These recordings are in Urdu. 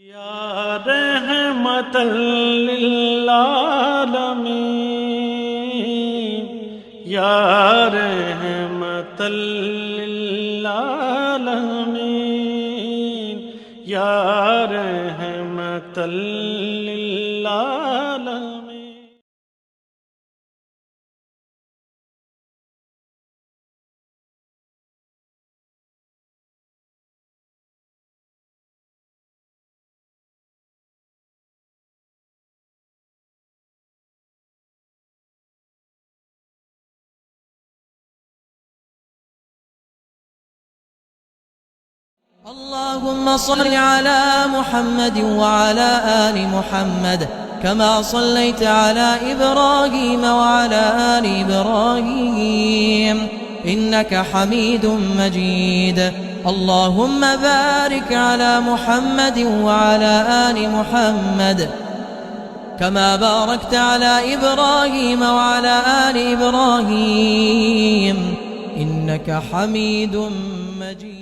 یا رحمت للعالمین یا رحمت للعالمین یا رحمت للعالمین. اللهم صل على محمد وعلى آل محمد كما صليت على إبراهيم وعلى آل إبراهيم إنك حميد مجيد. اللهم بارك على محمد وعلى آل محمد كما باركت على إبراهيم وعلى آل إبراهيم إنك حميد مجيد.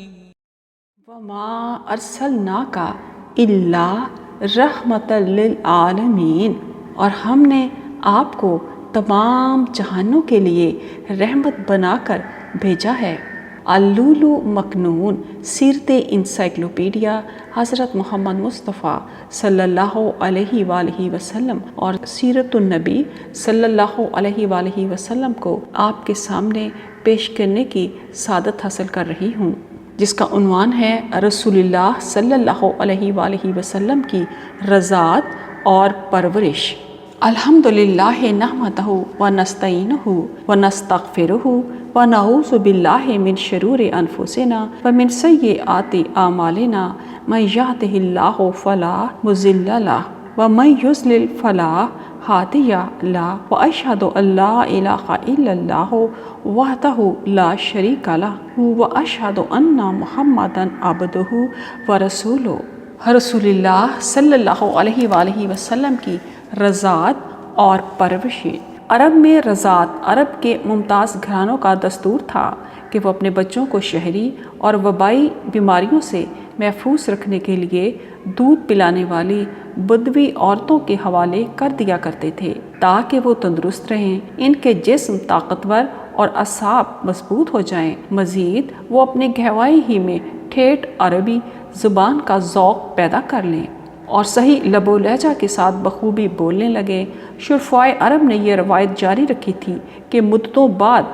وما ارسلناک الا رحمت للعالمین، اور ہم نے آپ کو تمام جہانوں کے لیے رحمت بنا کر بھیجا ہے. اللؤلؤ مکنون سیرت انسائکلوپیڈیا حضرت محمد مصطفیٰ صلی اللہ علیہ وآلہ وسلم اور سیرت النبی صلی اللہ علیہ وآلہ وسلم کو آپ کے سامنے پیش کرنے کی سعادت حاصل کر رہی ہوں، جس کا عنوان ہے رسول اللہ صلی اللہ علیہ وآلہ وسلم کی رضاعت اور پرورش. الحمدللہ نحمدہ ونستعینہ ونستغفرہ ونعوذ باللہ من شرور انفسنا ومن سیئات اعمالنا، من یہدہ اللہ فلا مضل لہ ومن یضلل فلا ہادی لہ، واشہد ان لا الہ الا اللہ وحدہ لا شریک لہ، واشہد ان محمدا عبدہ ورسولہ. رسول اللہ صلی اللہ علیہ وآلہ وسلم کی رضاعت اور پرورش. عرب میں رضاعت عرب کے ممتاز گھرانوں کا دستور تھا کہ وہ اپنے بچوں کو شہری اور وبائی بیماریوں سے محفوظ رکھنے کے لیے دودھ پلانے والی بدوی عورتوں کے حوالے کر دیا کرتے تھے تاکہ وہ تندرست رہیں، ان کے جسم طاقتور اور اعصاب مضبوط ہو جائیں. مزید وہ اپنے گہوائی ہی میں ٹھیٹھ عربی زبان کا ذوق پیدا کر لیں اور صحیح لب و لہجہ کے ساتھ بخوبی بولنے لگے. شرفائے عرب نے یہ روایت جاری رکھی تھی کہ مدتوں بعد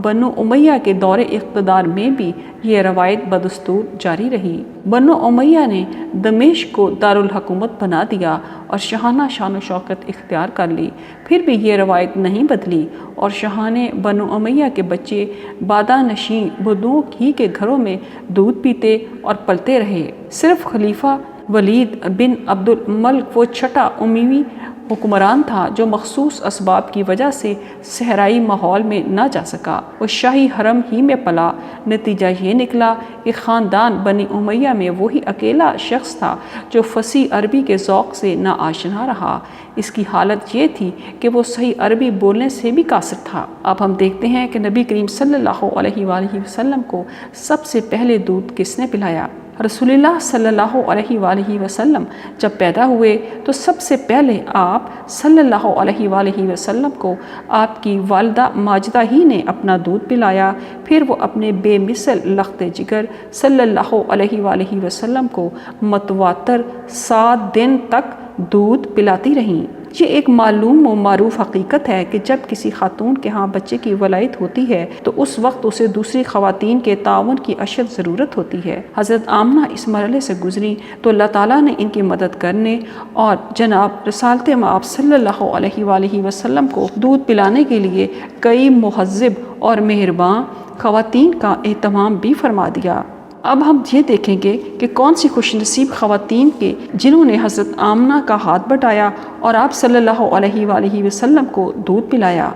بنو امیہ کے دور اقتدار میں بھی یہ روایت بدستور جاری رہی. بنو امیہ نے دمشق کو دارالحکومت بنا دیا اور شاہانہ شان و شوکت اختیار کر لی، پھر بھی یہ روایت نہیں بدلی اور شاہان بنو امیہ کے بچے بادانشین بدوؤں ہی کے گھروں میں دودھ پیتے اور پلتے رہے. صرف خلیفہ ولید بن عبد الملک وہ چھٹا امیوی حکمران تھا جو مخصوص اسباب کی وجہ سے صحرائی ماحول میں نہ جا سکا. وہ شاہی حرم ہی میں پلا. نتیجہ یہ نکلا کہ خاندان بنی امیہ میں وہی اکیلا شخص تھا جو فصیح عربی کے ذوق سے نہ آشنا رہا. اس کی حالت یہ تھی کہ وہ صحیح عربی بولنے سے بھی قاصر تھا. اب ہم دیکھتے ہیں کہ نبی کریم صلی اللہ علیہ وآلہ وسلم کو سب سے پہلے دودھ کس نے پلایا. رسول اللہ صلی اللہ علیہ وآلہ وسلم جب پیدا ہوئے تو سب سے پہلے آپ صلی اللہ علیہ وآلہ وسلم کو آپ کی والدہ ماجدہ ہی نے اپنا دودھ پلایا. پھر وہ اپنے بے مثل لخت جگر صلی اللہ علیہ وآلہ وسلم کو متواتر 7 دن تک دودھ پلاتی رہیں. یہ ایک معلوم و معروف حقیقت ہے کہ جب کسی خاتون کے ہاں بچے کی ولادت ہوتی ہے تو اس وقت اسے دوسری خواتین کے تعاون کی اشد ضرورت ہوتی ہے. حضرت آمنہ اس مرحلے سے گزری تو اللہ تعالیٰ نے ان کی مدد کرنے اور جناب رسالت مآب صلی اللہ علیہ وآلہ وسلم کو دودھ پلانے کے لیے کئی مہذب اور مہربان خواتین کا اہتمام بھی فرما دیا. اب ہم یہ دیکھیں گے کہ کون سی خوش نصیب خواتین کے جنہوں نے حضرت آمنہ کا ہاتھ بٹایا اور آپ صلی اللہ علیہ وآلہ وسلم کو دودھ پلایا.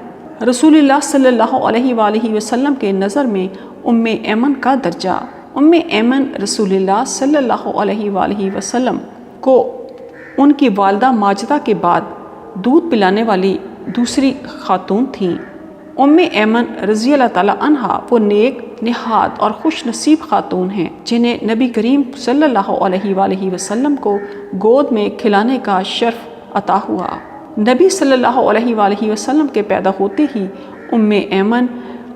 رسول اللہ صلی اللہ علیہ وآلہ وسلم کے نظر میں ام ایمن کا درجہ. ام ایمن رسول اللہ صلی اللہ علیہ وآلہ وسلم کو ان کی والدہ ماجدہ کے بعد دودھ پلانے والی دوسری خاتون تھیں. ام ایمن رضی اللہ تعالیٰ عنہا وہ نیک نہاد اور خوش نصیب خاتون ہیں جنہیں نبی کریم صلی اللہ علیہ وآلہ وسلم کو گود میں کھلانے کا شرف عطا ہوا۔ نبی صلی اللہ علیہ وآلہ وسلم کے پیدا ہوتے ہی ایمن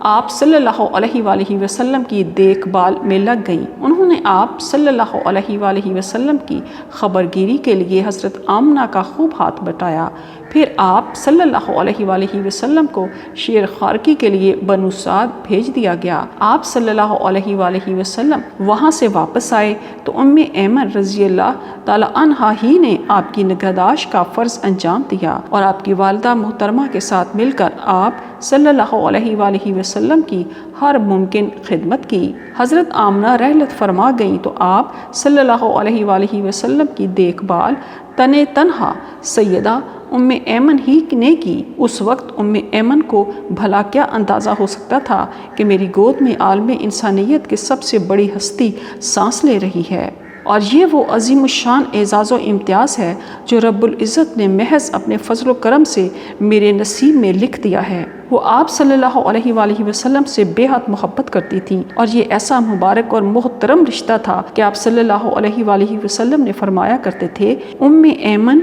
آپ صلی اللہ علیہ وآلہ وسلم کی دیکھ بھال میں لگ گئیں۔ انہوں نے آپ صلی اللہ علیہ وآلہ وسلم کی خبرگیری کے لیے حضرت آمنہ کا خوب ہاتھ بٹایا۔ پھر آپ صلی اللہ علیہ وآلہ وسلم کو شیر خارکی کے لیے بنو سعد بھیج دیا گیا۔ آپ صلی اللہ علیہ وآلہ وسلم وہاں سے واپس آئے تو ایمن رضی اللہ تعالی عنہا ہی نے آپ کی نگہداشت کا فرض انجام دیا اور آپ کی والدہ محترمہ کے ساتھ مل کر آپ صلی اللہ علیہ وآلہ وسلم کی ہر ممکن خدمت کی۔ حضرت آمنہ رحلت فرما گئیں تو آپ صلی اللہ علیہ وآلہ وسلم کی دیکھ بھال تنہا سیدہ ایمن ہی نے کی۔ اس وقت ایمن کو بھلا کیا اندازہ ہو سکتا تھا کہ میری گود میں عالم انسانیت کی سب سے بڑی ہستی سانس لے رہی ہے، اور یہ وہ عظیم الشان اعزاز و امتیاز ہے جو رب العزت نے محض اپنے فضل و کرم سے میرے نصیب میں لکھ دیا ہے۔ وہ آپ صلی اللہ علیہ وآلہ وسلم سے بے حد محبت کرتی تھیں، اور یہ ایسا مبارک اور محترم رشتہ تھا کہ آپ صلی اللہ علیہ وآلہ وسلم نے فرمایا کرتے تھے، ایمن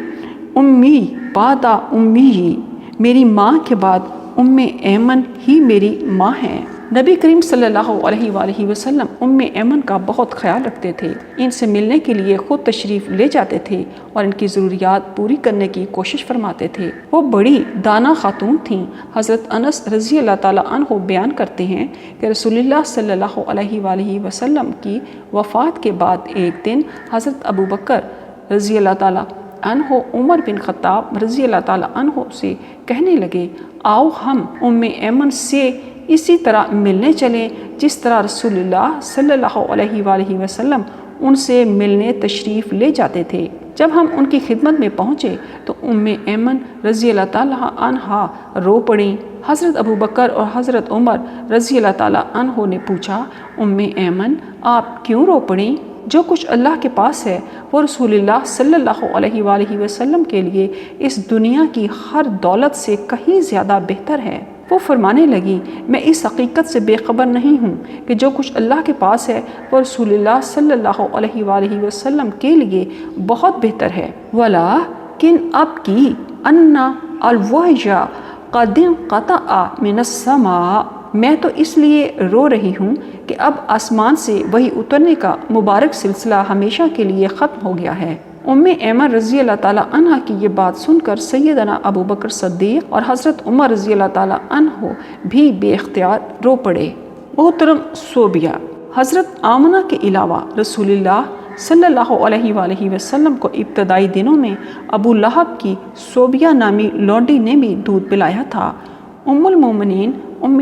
امی بعد امی، میری ماں کے بعد ایمن ہی میری ماں ہیں۔ نبی کریم صلی اللہ علیہ وآلہ وسلم ایمن کا بہت خیال رکھتے تھے، ان سے ملنے کے لیے خود تشریف لے جاتے تھے اور ان کی ضروریات پوری کرنے کی کوشش فرماتے تھے۔ وہ بڑی دانا خاتون تھیں۔ حضرت انس رضی اللہ تعالیٰ عنہ بیان کرتے ہیں کہ رسول اللہ صلی اللہ علیہ وآلہ وسلم کی وفات کے بعد ایک دن حضرت ابو بکر رضی اللہ تعالیٰ عنہ عمر بن خطاب رضی اللہ تعالیٰ عنہ سے کہنے لگے، آؤ ہم ایمن سے اسی طرح ملنے چلیں جس طرح رسول اللہ صلی اللہ علیہ وآلہ وسلم ان سے ملنے تشریف لے جاتے تھے۔ جب ہم ان کی خدمت میں پہنچے تو ایمن رضی اللہ تعالیٰ عنہا رو پڑیں۔ حضرت ابو بکر اور حضرت عمر رضی اللہ تعالیٰ عنہ نے پوچھا، ایمن آپ کیوں رو پڑیں؟ جو کچھ اللہ کے پاس ہے وہ رسول اللہ صلی اللہ علیہ وآلہ وسلم کے لیے اس دنیا کی ہر دولت سے کہیں زیادہ بہتر ہے۔ وہ فرمانے لگی، میں اس حقیقت سے بے خبر نہیں ہوں کہ جو کچھ اللہ کے پاس ہے وہ رسول اللہ صلی اللہ علیہ وآلہ وسلم کے لیے بہت بہتر ہے۔ وَلَٰكِنْ أَبْكِي أَنَّ الْوَحْيَ قَدْ انقطع مِنَ السَّمَاءِ، میں تو اس لیے رو رہی ہوں کہ اب آسمان سے وحی اترنے کا مبارک سلسلہ ہمیشہ کے لیے ختم ہو گیا ہے۔ ایمن رضی اللہ تعالیٰ عنہ کی یہ بات سن کر سیدنا ابو بکر صدیق اور حضرت عمر رضی اللہ تعالیٰ عنہ بھی بے اختیار رو پڑے۔ محترم صوبیہ، حضرت آمنہ کے علاوہ رسول اللہ صلی اللہ علیہ وآلہ وسلم کو ابتدائی دنوں میں ابو لہب کی صوبیہ نامی لونڈی نے بھی دودھ پلایا تھا۔ المومنین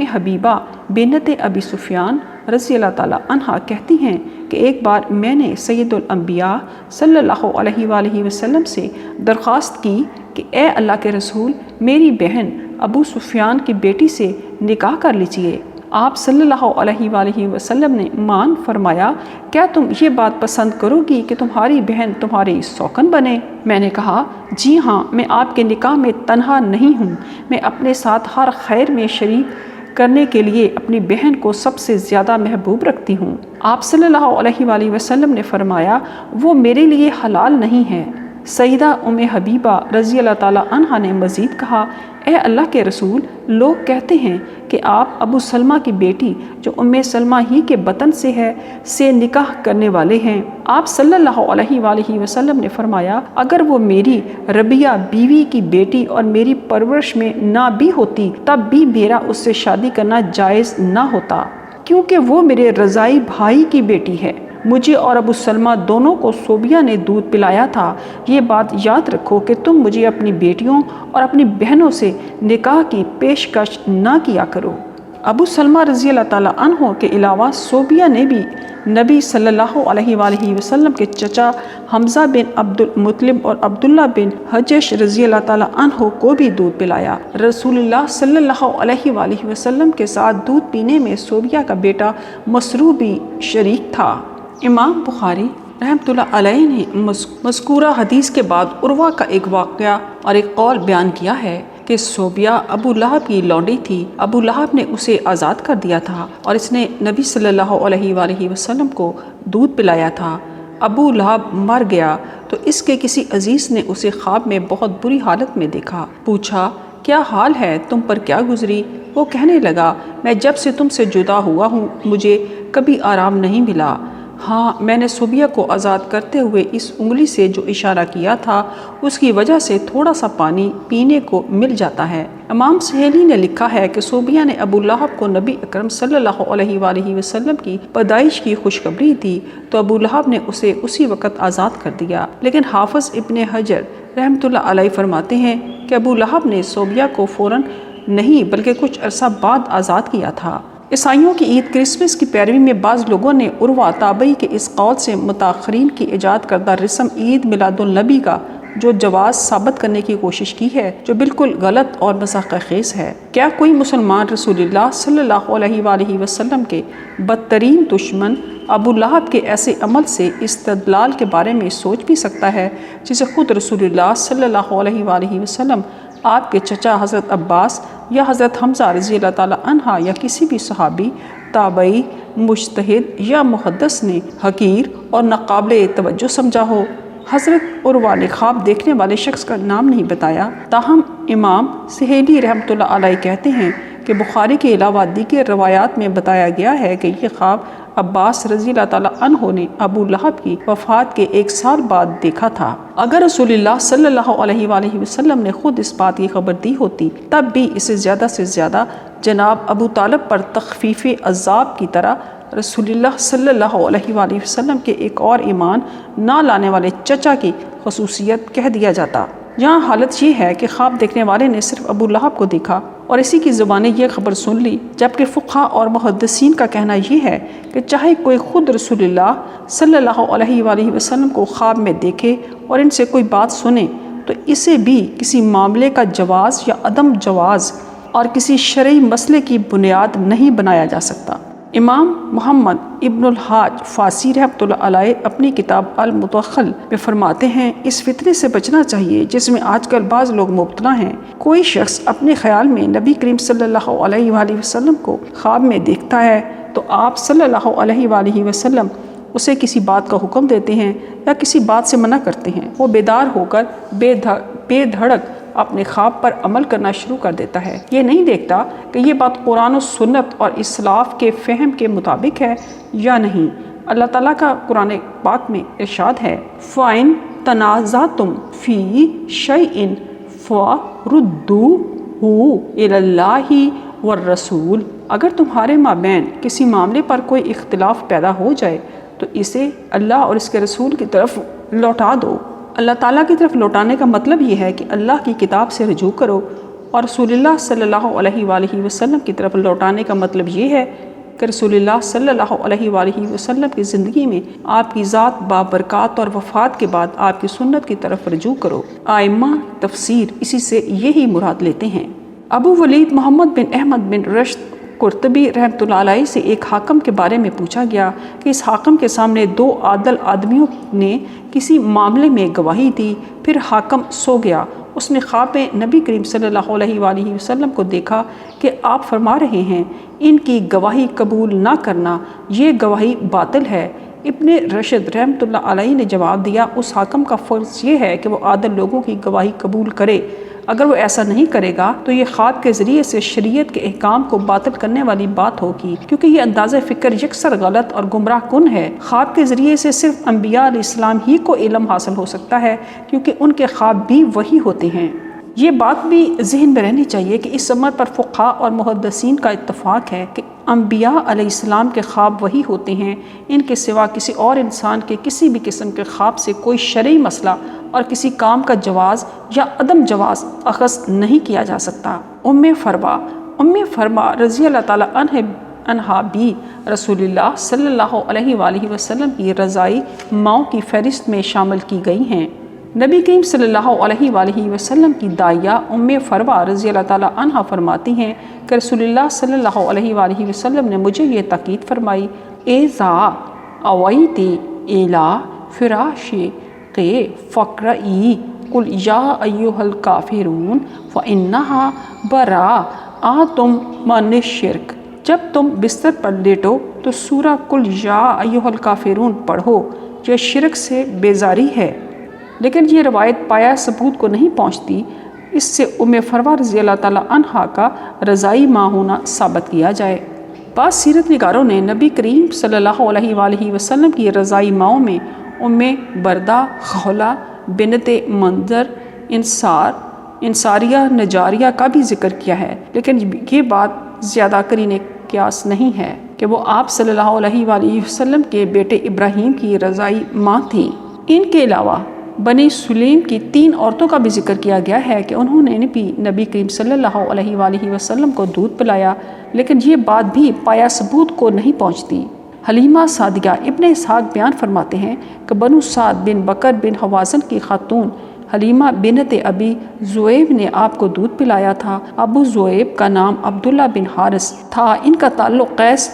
حبیبہ بنت ابی سفیان رضی اللہ تعالیٰ عنہ کہتی ہیں کہ ایک بار میں نے سید الانبیاء صلی اللہ علیہ وآلہ وسلم سے درخواست کی کہ اے اللہ کے رسول، میری بہن ابو سفیان کی بیٹی سے نکاح کر لیجئے۔ آپ صلی اللہ علیہ وآلہ وسلم نے مان فرمایا، کیا تم یہ بات پسند کرو گی کہ تمہاری بہن تمہاری سوکن بنے؟ میں نے کہا، جی ہاں، میں آپ کے نکاح میں تنہا نہیں ہوں، میں اپنے ساتھ ہر خیر میں شریک کرنے کے لیے اپنی بہن کو سب سے زیادہ محبوب رکھتی ہوں۔ آپ صلی اللہ علیہ وآلہ وسلم نے فرمایا، وہ میرے لیے حلال نہیں ہے۔ سیدہ حبیبہ رضی اللہ تعالیٰ عنہ نے مزید کہا، اے اللہ کے رسول، لوگ کہتے ہیں کہ آپ ابو سلمہ کی بیٹی جو سلمہ ہی کے بطن سے ہے سے نکاح کرنے والے ہیں۔ آپ صلی اللہ علیہ وآلہ وسلم نے فرمایا، اگر وہ میری ربیہ بیوی کی بیٹی اور میری پرورش میں نہ بھی ہوتی تب بھی میرا اس سے شادی کرنا جائز نہ ہوتا، کیونکہ وہ میرے رضائی بھائی کی بیٹی ہے۔ مجھے اور ابو سلمہ دونوں کو صوبیہ نے دودھ پلایا تھا۔ یہ بات یاد رکھو کہ تم مجھے اپنی بیٹیوں اور اپنی بہنوں سے نکاح کی پیشکش نہ کیا کرو۔ ابو سلمہ رضی اللہ تعالیٰ عنہ کے علاوہ صوبیہ نے بھی نبی صلی اللہ علیہ وآلہ وسلم کے چچا حمزہ بن عبد المطلب اور عبداللہ بن حجش رضی اللہ تعالیٰ عنہ کو بھی دودھ پلایا۔ رسول اللہ صلی اللہ علیہ وآلہ وسلم کے ساتھ دودھ پینے میں صوبیہ کا بیٹا مسروع بھی شریک تھا۔ امام بخاری رحمۃ اللہ علیہ نے مذکورہ حدیث کے بعد عروہ کا ایک واقعہ اور ایک قول بیان کیا ہے کہ کہ صوبیہ ابو لہب کی لونڈی تھی۔ ابو لہب نے اسے آزاد کر دیا تھا اور اس نے نبی صلی اللہ علیہ وآلہ وسلم کو دودھ پلایا تھا۔ ابو لہب مر گیا تو اس کے کسی عزیز نے اسے خواب میں بہت بری حالت میں دیکھا۔ پوچھا کیا حال ہے، تم پر کیا گزری؟ وہ کہنے لگا میں جب سے تم سے جدا ہوا ہوں مجھے کبھی آرام نہیں ملا۔ ہاں میں نے صوبیہ کو آزاد کرتے ہوئے اس انگلی سے جو اشارہ کیا تھا اس کی وجہ سے تھوڑا سا پانی پینے کو مل جاتا ہے۔ امام سہیلی نے لکھا ہے کہ صوبیہ نے ابو لہب کو نبی اکرم صلی اللہ علیہ وآلہ وسلم کی پیدائش کی خوشخبری دی تو ابو لہب نے اسے اسی وقت آزاد کر دیا، لیکن حافظ ابن حجر رحمۃ اللہ علیہ فرماتے ہیں کہ ابو لہب نے صوبیہ کو فوراً نہیں بلکہ کچھ عرصہ بعد آزاد کیا تھا۔ عیسائیوں کی عید کرسمس کی پیروی میں بعض لوگوں نے عروہ تابعی کے اس قول سے متاخرین کی ایجاد کردہ رسم عید میلاد النبی کا جو جواز ثابت کرنے کی کوشش کی ہے، جو بالکل غلط اور مذاق خیز ہے۔ کیا کوئی مسلمان رسول اللہ صلی اللہ علیہ وآلہ وسلم کے بدترین دشمن ابو لہب کے ایسے عمل سے استدلال کے بارے میں سوچ بھی سکتا ہے جسے خود رسول اللہ صلی اللہ علیہ وآلہ وسلم، آپ کے چچا حضرت عباس یا حضرت حمزہ رضی اللہ تعالیٰ عنہ یا کسی بھی صحابی، تابعی، مجتہد یا محدث نے حقیر اور ناقابل توجہ سمجھا ہو؟ حضرت عروہ نے خواب دیکھنے والے شخص کا نام نہیں بتایا، تاہم امام سہیلی رحمۃ اللہ علیہ کہتے ہیں کہ بخاری کے علاوہ دیگر روایات میں بتایا گیا ہے کہ یہ خواب عباس رضی اللہ تعالیٰ عنہ نے ابو لہب کی وفات کے 1 سال بعد دیکھا تھا۔ اگر رسول اللہ صلی اللہ علیہ وآلہ وسلم نے خود اس بات کی خبر دی ہوتی تب بھی اسے زیادہ سے زیادہ جناب ابو طالب پر تخفیف عذاب کی طرح رسول اللہ صلی اللہ علیہ وآلہ وسلم کے ایک اور ایمان نہ لانے والے چچا کی خصوصیت کہہ دیا جاتا۔ یہاں حالت یہ ہے کہ خواب دیکھنے والے نے صرف ابو لہب کو دیکھا اور اسی کی زبانیں یہ خبر سن لی، جبکہ فقہاء اور محدثین کا کہنا یہ ہے کہ چاہے کوئی خود رسول اللہ صلی اللہ علیہ وآلہ وسلم کو خواب میں دیکھے اور ان سے کوئی بات سنے تو اسے بھی کسی معاملے کا جواز یا عدم جواز اور کسی شرعی مسئلے کی بنیاد نہیں بنایا جا سکتا۔ امام محمد ابن الحاج فاسی رحمۃ اللہ علیہ اپنی کتاب المدخل میں فرماتے ہیں اس فتنے سے بچنا چاہیے جس میں آج کل بعض لوگ مبتلا ہیں۔ کوئی شخص اپنے خیال میں نبی کریم صلی اللہ علیہ وآلہ وسلم کو خواب میں دیکھتا ہے تو آپ صلی اللہ علیہ وآلہ وسلم اسے کسی بات کا حکم دیتے ہیں یا کسی بات سے منع کرتے ہیں۔ وہ بیدار ہو کر بے دھڑک اپنے خواب پر عمل کرنا شروع کر دیتا ہے، یہ نہیں دیکھتا کہ یہ بات قرآن و سنت اور اسلاف کے فہم کے مطابق ہے یا نہیں۔ اللہ تعالیٰ کا قرآن پاک میں ارشاد ہے فَإِن تَنَازَعْتُمْ فِي شَيْءٍ فَرُدُّوهُ إِلَى اللَّهِ وَالرَّسُولِ، اگر تمہارے مابین کسی معاملے پر کوئی اختلاف پیدا ہو جائے تو اسے اللہ اور اس کے رسول کی طرف لوٹا دو۔ اللہ تعالیٰ کی طرف لوٹانے کا مطلب یہ ہے کہ اللہ کی کتاب سے رجوع کرو، اور رسول اللہ صلی اللہ علیہ وآلہ وسلم کی طرف لوٹانے کا مطلب یہ ہے کہ رسول اللہ صلی اللہ علیہ وآلہ وسلم کی زندگی میں آپ کی ذات بابرکات اور وفات کے بعد آپ کی سنت کی طرف رجوع کرو۔ ائمہ تفسیر اسی سے یہی مراد لیتے ہیں۔ ابو ولید محمد بن احمد بن رشد قرطبی رحمۃ اللہ علیہ سے ایک حاکم کے بارے میں پوچھا گیا کہ اس حاکم کے سامنے 2 عادل آدمیوں نے کسی معاملے میں گواہی دی، پھر حاکم سو گیا۔ اس نے خواب میں نبی کریم صلی اللہ علیہ وآلہ وسلم کو دیکھا کہ آپ فرما رہے ہیں ان کی گواہی قبول نہ کرنا، یہ گواہی باطل ہے۔ ابن رشد رحمۃ اللہ علیہ نے جواب دیا اس حاکم کا فرض یہ ہے کہ وہ عادل لوگوں کی گواہی قبول کرے، اگر وہ ایسا نہیں کرے گا تو یہ خواب کے ذریعے سے شریعت کے احکام کو باطل کرنے والی بات ہوگی، کیونکہ یہ انداز فکر یکسر غلط اور گمراہ کن ہے۔ خواب کے ذریعے سے صرف انبیاء علیہ السلام ہی کو علم حاصل ہو سکتا ہے، کیونکہ ان کے خواب بھی وہی ہوتے ہیں۔ یہ بات بھی ذہن میں رہنی چاہیے کہ اس امر پر فقہاء اور محدثین کا اتفاق ہے کہ انبیاء علیہ السلام کے خواب وہی ہوتے ہیں، ان کے سوا کسی اور انسان کے کسی بھی قسم کے خواب سے کوئی شرعی مسئلہ اور کسی کام کا جواز یا عدم جواز اخذ نہیں کیا جا سکتا۔ ام فرما رضی اللہ تعالیٰ عنہا بھی رسول اللہ صلی اللہ علیہ وآلہ وسلم کی رضائی ماؤں کی فہرست میں شامل کی گئی ہیں۔ نبی کریم صلی اللہ علیہ وآلہ وسلم کی دائیہ ام فروا رضی اللہ تعالیٰ عنہا فرماتی ہیں کہ رسول اللہ صلی اللہ علیہ وآلہ وسلم نے مجھے یہ تاکید فرمائی اذا اویتی الی فراشی فقرئی قل یا ایھا الکافرون فانھا براءۃ من الشرک۔ جب تم بستر پر لیٹو تو سورہ قل یا ایھا الکافرون پڑھو، یہ شرک سے بیزاری ہے۔ لیکن یہ روایت پایا ثبوت کو نہیں پہنچتی، اس سے ام فروہ رضی اللہ تعالیٰ عنہا کا رضائی ماں ہونا ثابت کیا جائے۔ بعض سیرت نگاروں نے نبی کریم صلی اللہ علیہ وآلہ وسلم کی رضائی ماؤں میں ام بردہ، خولہ بنت منظر، انصاریہ، نجاریہ کا بھی ذکر کیا ہے، لیکن یہ بات زیادہ قرین قیاس نہیں ہے کہ وہ آپ صلی اللہ علیہ وآلہ وسلم کے بیٹے ابراہیم کی رضائی ماں تھیں۔ ان کے علاوہ بنی سلیم کی 3 عورتوں کا بھی ذکر کیا گیا ہے کہ انہوں نے بھی نبی کریم صلی اللہ علیہ وآلہ وسلم کو دودھ پلایا، لیکن یہ بات بھی پایا ثبوت کو نہیں پہنچتی۔ حلیمہ سعدیہ ابن اسحاق بیان فرماتے ہیں کہ بنو سعد بن بکر بن حوازن کی خاتون حلیمہ بنت ابی ذؤیب نے آپ کو دودھ پلایا تھا۔ ابو ذؤیب کا نام عبداللہ بن حارث تھا، ان کا تعلق قیس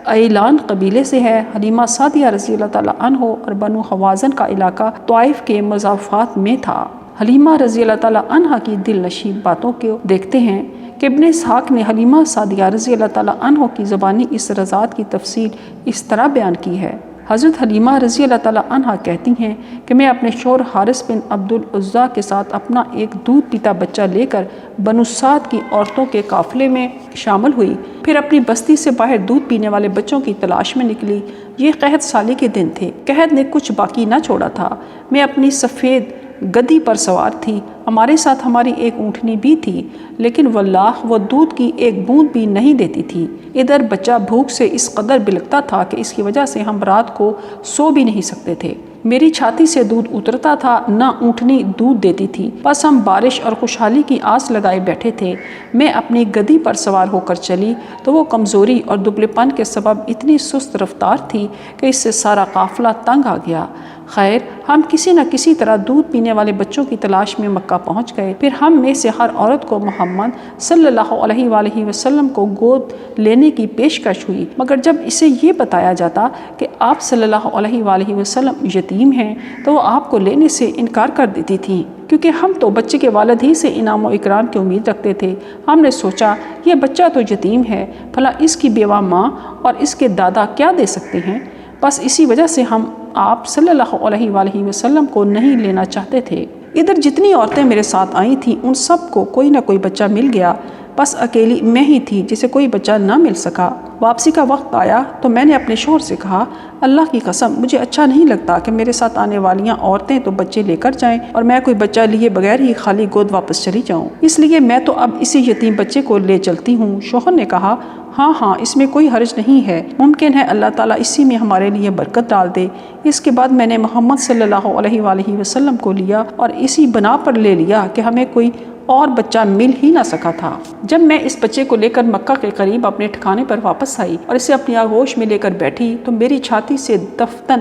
ایلان قبیلے سے ہے۔ حلیمہ سعدیہ رضی اللہ تعالیٰ عنہ اور بنو حوازن کا علاقہ طائف کے مضافات میں تھا۔ حلیمہ رضی اللہ تعالیٰ عنہ کی دل نشین باتوں کو دیکھتے ہیں کہ ابن اسحاق نے حلیمہ سعدیہ رضی اللہ تعالیٰ عنہ کی زبانی اس رضاعت کی تفصیل اس طرح بیان کی ہے۔ حضرت حلیمہ رضی اللہ تعالیٰ عنہ کہتی ہیں کہ میں اپنے شوہر حارث بن عبد العزیٰ کے ساتھ اپنا ایک دودھ پیتا بچہ لے کر بنو سعد کی عورتوں کے قافلے میں شامل ہوئی، پھر اپنی بستی سے باہر دودھ پینے والے بچوں کی تلاش میں نکلی۔ یہ قحط سالی کے دن تھے، قحط نے کچھ باقی نہ چھوڑا تھا۔ میں اپنی سفید گدی پر سوار تھی، ہمارے ساتھ ہماری ایک اونٹنی بھی تھی، لیکن واللہ وہ دودھ کی ایک بوند بھی نہیں دیتی تھی۔ ادھر بچہ بھوک سے اس قدر بلکتا تھا کہ اس کی وجہ سے ہم رات کو سو بھی نہیں سکتے تھے۔ میری چھاتی سے دودھ اترتا تھا، نہ اونٹنی دودھ دیتی تھی، بس ہم بارش اور خوشحالی کی آس لگائے بیٹھے تھے۔ میں اپنی گدی پر سوار ہو کر چلی تو وہ کمزوری اور دبلے پن کے سبب اتنی سست رفتار تھی کہ اس سے سارا قافلہ تنگ آ گیا۔ خیر، ہم کسی نہ کسی طرح دودھ پینے والے بچوں کی تلاش میں مکہ پہنچ گئے۔ پھر ہم میں سے ہر عورت کو محمد صلی اللہ علیہ وآلہ وسلم کو گود لینے کی پیشکش ہوئی، مگر جب اسے یہ بتایا جاتا کہ آپ صلی اللہ علیہ وآلہ وسلم یتیم ہیں تو وہ آپ کو لینے سے انکار کر دیتی تھیں، کیونکہ ہم تو بچے کے والد ہی سے انعام و اکرام کی امید رکھتے تھے۔ ہم نے سوچا یہ بچہ تو یتیم ہے، بھلا اس کی بیوہ ماں اور اس کے دادا کیا دے سکتے ہیں؟ بس اسی وجہ سے ہم آپ صلی اللہ علیہ وآلہ وسلم کو نہیں لینا چاہتے تھے۔ ادھر جتنی عورتیں میرے ساتھ آئی تھیں ان سب کو کوئی نہ کوئی بچہ مل گیا، بس اکیلی میں ہی تھی جسے کوئی بچہ نہ مل سکا۔ واپسی کا وقت آیا تو میں نے اپنے شوہر سے کہا، اللہ کی قسم مجھے اچھا نہیں لگتا کہ میرے ساتھ آنے والیاں عورتیں تو بچے لے کر جائیں اور میں کوئی بچہ لیے بغیر ہی خالی گود واپس چلی جاؤں، اس لیے میں تو اب اسی یتیم بچے کو لے چلتی ہوں۔ شوہر نے کہا، ہاں اس میں کوئی حرج نہیں ہے، ممکن ہے اللہ تعالیٰ اسی میں ہمارے لیے برکت ڈال دے۔ اس کے بعد میں نے محمد صلی اللہ علیہ وآلہ وسلم کو لیا اور اسی بنا پر لے لیا کہ ہمیں کوئی اور بچہ مل ہی نہ سکا تھا۔ جب میں اس بچے کو لے کر مکہ کے قریب اپنے ٹھکانے پر واپس آئی اور اسے اپنی آغوش میں لے کر بیٹھی تو میری چھاتی سے دفتن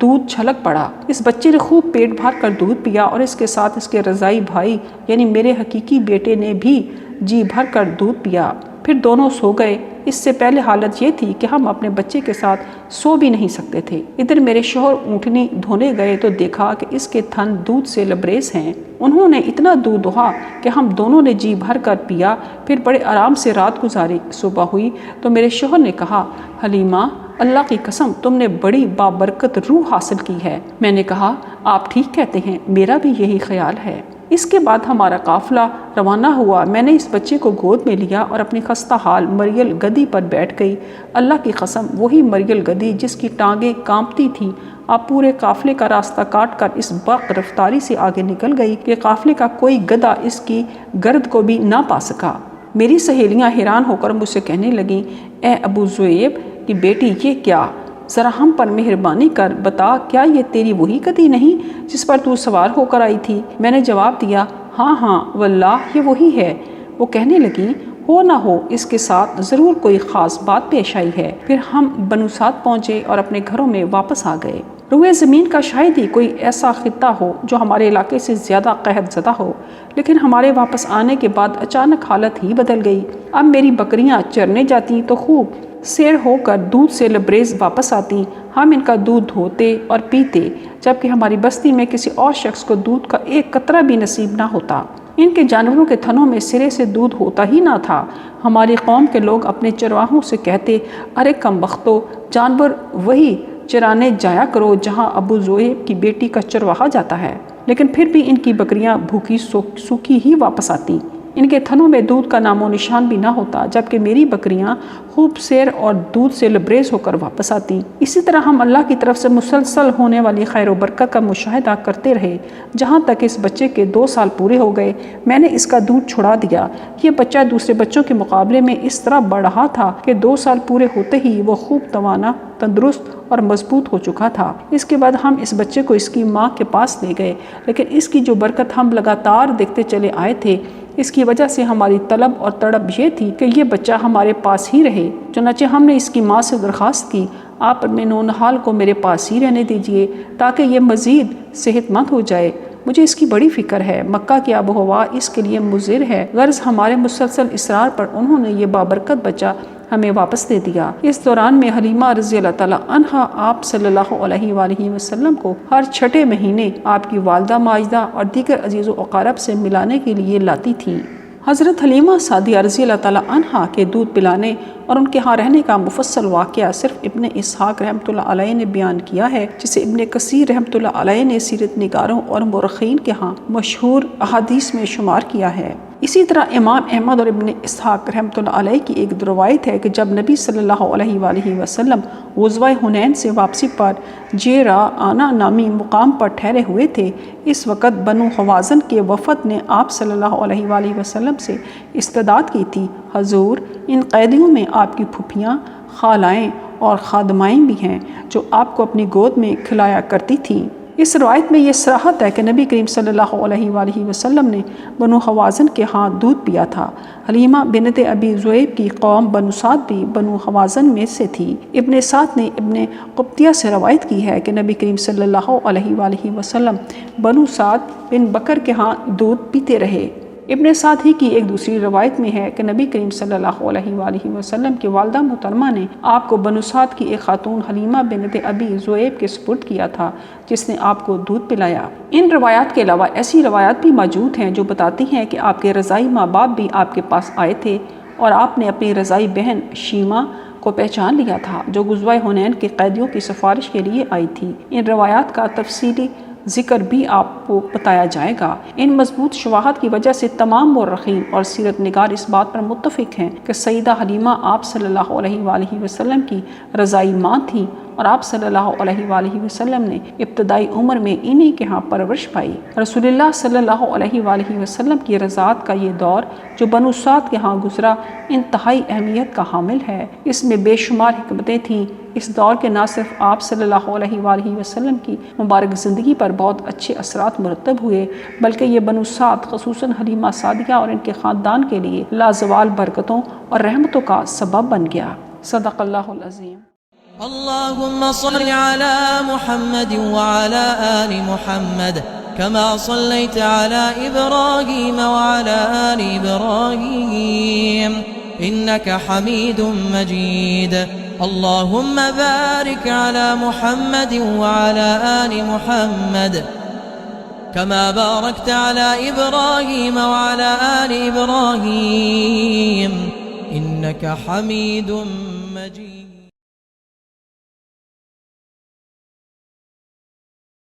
دودھ چھلک پڑا۔ اس بچے نے خوب پیٹ بھر کر دودھ پیا اور اس کے ساتھ اس کے رضائی بھائی یعنی میرے حقیقی بیٹے نے بھی جی بھر کر دودھ پیا، پھر دونوں سو گئے۔ اس سے پہلے حالت یہ تھی کہ ہم اپنے بچے کے ساتھ سو بھی نہیں سکتے تھے۔ ادھر میرے شوہر اونٹنی دھونے گئے تو دیکھا کہ اس کے تھن دودھ سے لبریز ہیں۔ انہوں نے اتنا دودھ دہا کہ ہم دونوں نے جی بھر کر پیا، پھر بڑے آرام سے رات گزاری۔ صبح ہوئی تو میرے شوہر نے کہا، حلیمہ اللہ کی قسم تم نے بڑی بابرکت روح حاصل کی ہے۔ میں نے کہا، آپ ٹھیک کہتے ہیں، میرا بھی یہی خیال ہے۔ اس کے بعد ہمارا قافلہ روانہ ہوا۔ میں نے اس بچے کو گود میں لیا اور اپنی خستہ حال مریل گدی پر بیٹھ گئی۔ اللہ کی قسم وہی مریل گدی جس کی ٹانگیں کانپتی تھیں اب پورے قافلے کا راستہ کاٹ کر اس برق رفتاری سے آگے نکل گئی کہ قافلے کا کوئی گدھا اس کی گرد کو بھی نہ پا سکا۔ میری سہیلیاں حیران ہو کر مجھ سے کہنے لگیں، اے ابو ذؤیب کی بیٹی یہ کیا؟ ذرا ہم پر مہربانی کر بتا، کیا یہ تیری وہی گدی نہیں جس پر تو سوار ہو کر آئی تھی؟ میں نے جواب دیا، ہاں واللہ یہ وہی ہے۔ وہ کہنے لگی، ہو نہ ہو اس کے ساتھ ضرور کوئی خاص بات پیش آئی ہے۔ پھر ہم بنو سعد پہنچے اور اپنے گھروں میں واپس آ گئے۔ روئے زمین کا شاید ہی کوئی ایسا خطہ ہو جو ہمارے علاقے سے زیادہ قحط زدہ ہو، لیکن ہمارے واپس آنے کے بعد اچانک حالت ہی بدل گئی۔ اب میری بکریاں چرنے جاتی تو خوب سیر ہو کر دودھ سے لبریز واپس آتی۔ ہم ان کا دودھ دھوتے اور پیتے۔ جبکہ ہماری بستی میں کسی اور شخص کو دودھ کا ایک قطرہ بھی نصیب نہ ہوتا۔ ان کے جانوروں کے تھنوں میں سرے سے دودھ ہوتا ہی نہ تھا۔ ہماری قوم کے لوگ اپنے چرواہوں سے کہتے، ارے کم بختو، جانور وہی چرانے جایا کرو جہاں ابو زویب کی بیٹی کا چرواہا جاتا ہے، لیکن پھر بھی ان کی بکریاں بھوکی سوکھی ہی واپس آتی۔ ان کے تھنوں میں دودھ کا نام و نشان بھی نہ ہوتا، جبکہ میری بکریاں خوب سیر اور دودھ سے لبریز ہو کر واپس آتی۔ اسی طرح ہم اللہ کی طرف سے مسلسل ہونے والی خیر و برکت کا مشاہدہ کرتے رہے، جہاں تک اس بچے کے 2 سال پورے ہو گئے۔ میں نے اس کا دودھ چھڑا دیا۔ یہ بچہ دوسرے بچوں کے مقابلے میں اس طرح بڑھ رہا تھا کہ 2 سال پورے ہوتے ہی وہ خوب توانا، تندرست اور مضبوط ہو چکا تھا۔ اس کے بعد ہم اس بچے کو اس کی ماں کے پاس لے گئے، لیکن اس کی جو برکت ہم لگاتار دیکھتے چلے آئے تھے، اس کی وجہ سے ہماری طلب اور تڑپ یہ تھی کہ یہ بچہ ہمارے پاس ہی رہے۔ چنانچہ ہم نے اس کی ماں سے درخواست کی، آپ اپنے نونہال کو میرے پاس ہی رہنے دیجئے تاکہ یہ مزید صحت مند ہو جائے۔ مجھے اس کی بڑی فکر ہے۔ مکہ کی آب و ہوا اس کے لیے مضر ہے، غرض ہمارے مسلسل اصرار پر انہوں نے یہ بابرکت بچہ ہمیں واپس دے دیا۔ اس دوران میں حلیمہ رضی اللہ تعالیٰ عنہا آپ صلی اللہ علیہ وآلہ وسلم کو ہر چھٹے مہینے آپ کی والدہ ماجدہ اور دیگر عزیز و اقارب سے ملانے کے لیے لاتی تھیں۔ حضرت حلیمہ سعدیہ رضی اللہ تعالیٰ عنہا کے دودھ پلانے اور ان کے ہاں رہنے کا مفصل واقعہ صرف ابن اسحاق رحمۃ اللہ علیہ نے بیان کیا ہے، جسے ابن کثیر رحمۃ اللہ علیہ نے سیرت نگاروں اور مورخین کے ہاں مشہور احادیث میں شمار کیا ہے۔ اسی طرح امام احمد اور ابن اسحاق رحمۃ اللہ علیہ کی ایک روایت ہے کہ جب نبی صلی اللہ علیہ وآلہ وسلم غزوہ حنین سے واپسی پر جیرانہ نامی مقام پر ٹھہرے ہوئے تھے، اس وقت بنو حوازن کے وفد نے آپ صلی اللہ علیہ وآلہ وسلم سے استدعا کی تھی، حضور ان قیدیوں میں آپ کی پھوپھیاں، خالائیں اور خادمائیں بھی ہیں جو آپ کو اپنی گود میں کھلایا کرتی تھیں۔ اس روایت میں یہ صراحت ہے کہ نبی کریم صلی اللہ علیہ وآلہ وسلم نے بنو حوازن کے ہاں دودھ پیا تھا۔ حلیمہ بنت ابی ذؤیب کی قوم بنو سعد بھی بنو حوازن میں سے تھی۔ ابن سعد نے ابن قبطیہ سے روایت کی ہے کہ نبی کریم صلی اللہ علیہ وآلہ وسلم بنو سعد بن بکر کے ہاں دودھ پیتے رہے۔ ابن سعد ہی کی ایک دوسری روایت میں ہے کہ نبی کریم صلی اللہ علیہ وآلہ وسلم کی والدہ محترمہ نے آپ کو بنو سعد کی ایک خاتون حلیمہ بنت ابی ذؤیب کے سپرد کیا تھا، جس نے آپ کو دودھ پلایا۔ ان روایات کے علاوہ ایسی روایات بھی موجود ہیں جو بتاتی ہیں کہ آپ کے رضائی ماں باپ بھی آپ کے پاس آئے تھے اور آپ نے اپنی رضائی بہن شیمہ کو پہچان لیا تھا، جو غزوہ حنین کے قیدیوں کی سفارش کے لیے آئی تھی۔ ان روایات کا تفصیلی ذکر بھی آپ کو بتایا جائے گا۔ ان مضبوط شواہد کی وجہ سے تمام مورخین اور سیرت نگار اس بات پر متفق ہیں کہ سیدہ حلیمہ آپ صلی اللہ علیہ وآلہ وسلم کی رضائی ماں تھیں اور آپ صلی اللہ علیہ وآلہ وسلم نے ابتدائی عمر میں انہی کے ہاں پرورش پائی۔ رسول اللہ صلی اللہ علیہ وآلہ وسلم کی رضاعت کا یہ دور جو بنو سعد کے ہاں گزرا انتہائی اہمیت کا حامل ہے۔ اس میں بے شمار حکمتیں تھیں۔ اس دور کے نہ صرف آپ صلی اللہ علیہ وآلہ وسلم کی مبارک زندگی پر بہت اچھے اثرات مرتب ہوئے، بلکہ یہ بنو سعد خصوصاً حلیمہ سعدیہ اور ان کے خاندان کے لیے لازوال برکتوں اور رحمتوں کا سبب بن گیا۔ صدق اللہ العظیم۔ اللهم صل على محمد وعلى آل محمد كما صليت على إبراهيم وعلى آل إبراهيم إنك حميد مجيد اللهم بارك على محمد وعلى آل محمد كما باركت على إبراهيم وعلى آل إبراهيم إنك حميد مجيد